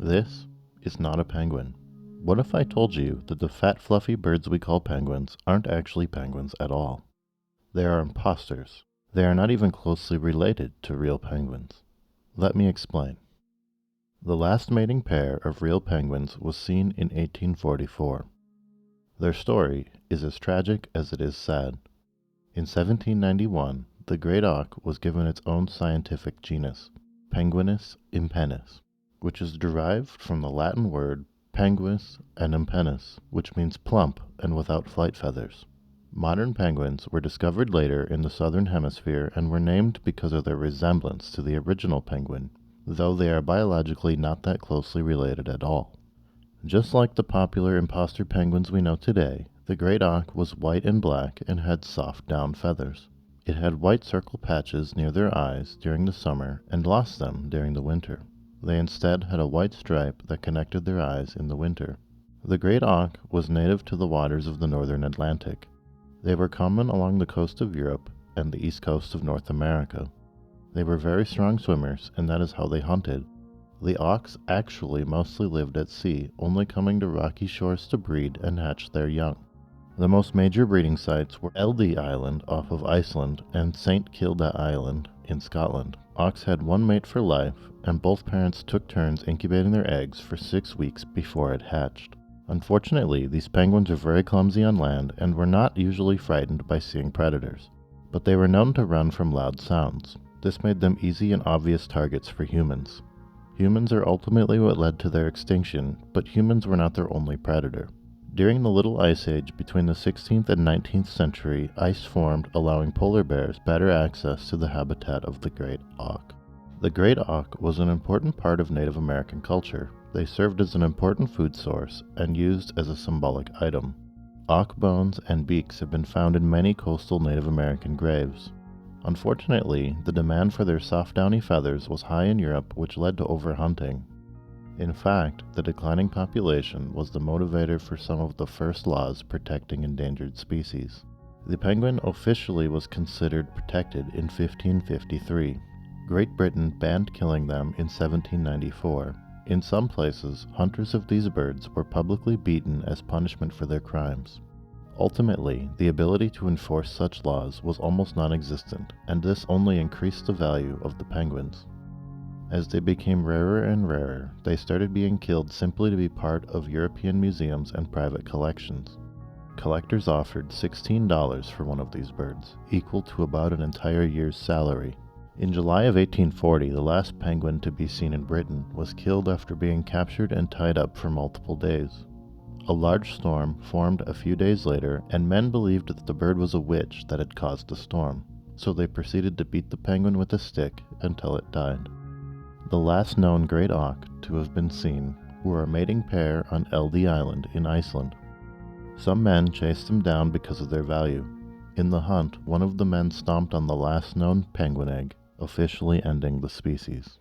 This is not a penguin. What if I told you that the fat, fluffy birds we call penguins aren't actually penguins at all? They are imposters. They are not even closely related to real penguins. Let me explain. The last mating pair of real penguins was seen in 1844. Their story is as tragic as it is sad. In 1791, the Great Auk was given its own scientific genus, Penguinus impennis, which is derived from the Latin word penguis and impennis, which means plump and without flight feathers. Modern penguins were discovered later in the southern hemisphere and were named because of their resemblance to the original penguin, though they are biologically not that closely related at all. Just like the popular imposter penguins we know today, the Great Auk was white and black and had soft down feathers. It had white circle patches near their eyes during the summer and lost them during the winter. They instead had a white stripe that connected their eyes in the winter. The Great Auk was native to the waters of the northern Atlantic. They were common along the coast of Europe and the east coast of North America. They were very strong swimmers, and that is how they hunted. The auks actually mostly lived at sea, only coming to rocky shores to breed and hatch their young. The most major breeding sites were Eldey Island off of Iceland and St. Kilda Island in Scotland. Auks had one mate for life, and both parents took turns incubating their eggs for 6 weeks before it hatched. Unfortunately, these penguins are very clumsy on land and were not usually frightened by seeing predators, but they were known to run from loud sounds. This made them easy and obvious targets for humans. Humans are ultimately what led to their extinction, but humans were not their only predator. During the Little Ice Age between the 16th and 19th century, ice formed, allowing polar bears better access to the habitat of the Great Auk. The Great Auk was an important part of Native American culture. They served as an important food source and used as a symbolic item. Auk bones and beaks have been found in many coastal Native American graves. Unfortunately, the demand for their soft downy feathers was high in Europe, which led to overhunting. In fact, the declining population was the motivator for some of the first laws protecting endangered species. The penguin officially was considered protected in 1553. Great Britain banned killing them in 1794. In some places, hunters of these birds were publicly beaten as punishment for their crimes. Ultimately, the ability to enforce such laws was almost non-existent, and this only increased the value of the penguins. As they became rarer and rarer, they started being killed simply to be part of European museums and private collections. Collectors offered $16 for one of these birds, equal to about an entire year's salary. In July of 1840, the last penguin to be seen in Britain was killed after being captured and tied up for multiple days. A large storm formed a few days later, and men believed that the bird was a witch that had caused the storm, so they proceeded to beat the penguin with a stick until it died. The last known Great Auk to have been seen were a mating pair on Eldey Island in Iceland. Some men chased them down because of their value. In the hunt, one of the men stomped on the last known penguin egg, officially ending the species.